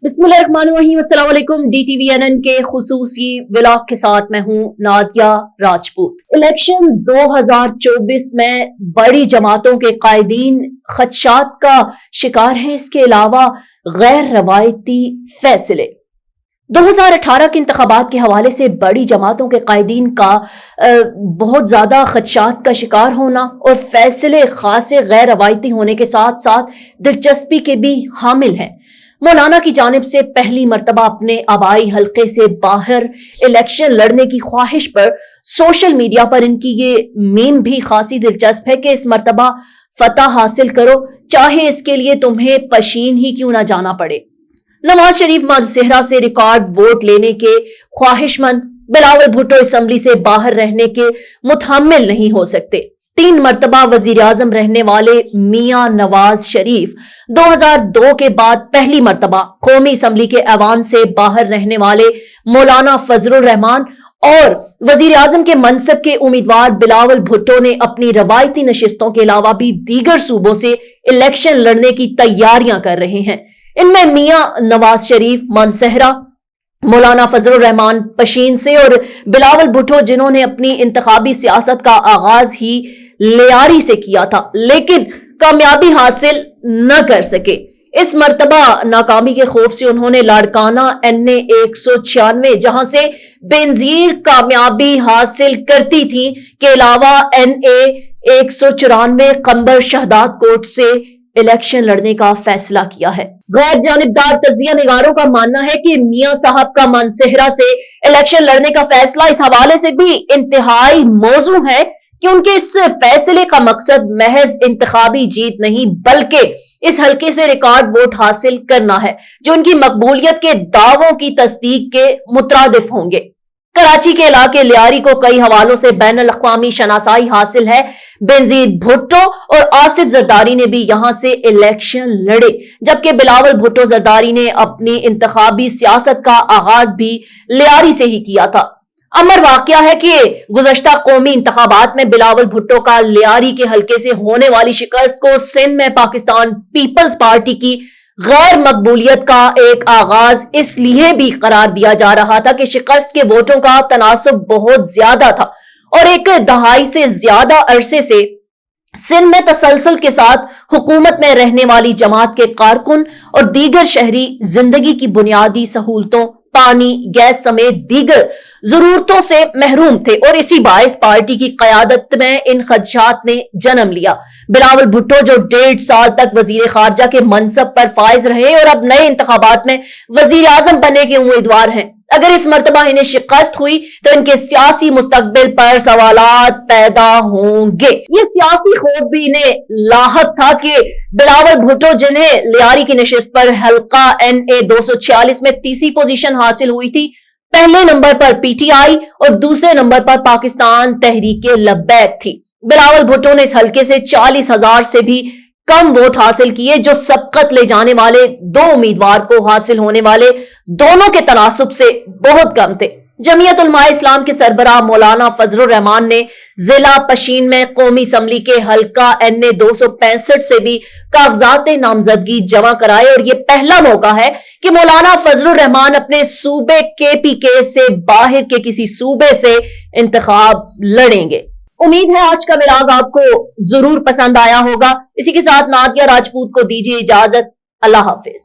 बिस्मिल्लाहिर्रहमानिर्रहीम। अस्सलाम वालेकुम। DTVNN के खुसूसी व्लॉग के साथ मैं हूं नादिया राजपूत। इलेक्शन 2024 में बड़ी जमातों के कायदीन खदशात का शिकार हैं। इसके अलावा गैर रवायती फैसले 2018 के इंतखाबात के हवाले से बड़ी जमातों के कायदीन का बहुत ज्यादा खदशात का शिकार होना और फैसले खासे गैर रवायती होने के साथ साथ दिलचस्पी के भी हामिल हैं। मौलाना की जानिब से पहली मर्तबा अपने आबाई हल्के से बाहर इलेक्शन लड़ने की ख्वाहिश पर सोशल मीडिया पर इनकी ये मीम भी खासी दिलचस्प है कि इस मर्तबा फतह हासिल करो, चाहे इसके लिए तुम्हें पशीन ही क्यों ना जाना पड़े। नवाज शरीफ मानसेहरा से रिकॉर्ड वोट लेने के ख्वाहिशमंद, बिलावल भुट्टो असेंबली से बाहर रहने के मुतहम्मिल नहीं हो सकते। 3 मर्तबा वजीर आजम रहने वाले मियां नवाज शरीफ 2002 के बाद पहली मर्तबा कौमी असेंबली के ऐवान से बाहर रहने वाले मौलाना फजलुर रहमान और वजीर आजम के मनसब के उम्मीदवार बिलावल भुट्टो ने अपनी रवायती नशिस्तों के अलावा भी दीगर सूबों से इलेक्शन लड़ने की तैयारियां कर रहे हैं। इनमें मियां नवाज शरीफ मानसेहरा, मौलाना फजलुर रहमान पशीन से और बिलावल भुट्टो जिन्होंने अपनी इंतखाबी सियासत का आगाज ही लियारी से किया था लेकिन कामयाबी हासिल न कर सके। इस मर्तबा नाकामी के खौफ से उन्होंने लाड़काना NA 196 जहां से बेनजीर कामयाबी हासिल करती थी के अलावा NA 194 कंबर शहदाद कोर्ट से इलेक्शन लड़ने का फैसला किया है। गैर जानिबदार तजिया निगारों का मानना है कि मियां साहब का मानसेहरा से इलेक्शन लड़ने का फैसला इस हवाले से भी इंतहाई मौजू है कि उनके इस फैसले का मकसद महज इंतखाबी जीत नहीं बल्कि इस हल्के से रिकॉर्ड वोट हासिल करना है जो उनकी मकबूलियत के दावों की तस्दीक के मुतरादिफ होंगे। कराची के इलाके लियारी को कई हवालों से बैनुल अक़वामी शनासाई हासिल है। बेनजीर भुट्टो और आसिफ जरदारी ने भी यहां से इलेक्शन लड़े, जबकि बिलावल भुट्टो जरदारी ने अपनी इंतखाबी सियासत का आगाज भी लियारी से ही किया था। अमर वाकया है कि गुज़श्ता कौमी इंतखाबात में बिलावल भुट्टो का लियारी के हल्के से होने वाली शिकस्त को सिंध में पाकिस्तान पीपल्स पार्टी की गैर मकबूलियत का एक आगाज इसलिए भी करार दिया जा रहा था कि शिकस्त के वोटों का तनासुब बहुत ज्यादा था और एक दहाई से ज्यादा अरसे से सिंध में तसलसल के साथ हुकूमत में रहने वाली जमात के कारकुन और दीगर शहरी जिंदगी की बुनियादी सहूलतों, पानी, गैस समेत दीगर जरूरतों से महरूम थे और इसी बाइस पार्टी की कयादत में इन खदशात ने जन्म लिया। बिलावल भुट्टो जो 1.5 साल तक वजीर खारजा के मनसब पर फाइज रहे और अब नए इंतखाबात में वजीर आजम बनने के उम्मीदवार हैं, अगर इस मर्तबा इन्हें शिकस्त हुई तो इनके सियासी मुस्तकबिल पर सवालात पैदा होंगे। ये सियासी खौफ भी इन्हें लाहक था कि बिलावल भुट्टो जिन्हें लियारी की नशिस्त पर हल्का NA 246 में तीसरी पोजीशन हासिल हुई थी, पहले नंबर पर PTI और दूसरे नंबर पर पाकिस्तान तहरीके लब्बैक थी। बिलावल भुट्टो ने इस हल्के से 40,000 से भी कम वोट हासिल किए जो सबकत ले जाने वाले 2 उम्मीदवार को हासिल होने वाले दोनों के तनासुब से बहुत कम थे। जमीयत उलमा इस्लाम के सरबराह मौलाना फजलुर रहमान ने जिला पशीन में कौमी असेंबली के हल्का NA 265 से भी कागजात नामजदगी जमा कराए और ये पहला मौका है कि मौलाना फजलुर रहमान अपने सूबे KPK से बाहर के किसी सूबे से इंतखाब लड़ेंगे। उम्मीद है आज का व्लॉग आपको जरूर पसंद आया होगा। इसी के साथ नादिया राजपूत को दीजिए इजाजत। अल्लाह हाफिज।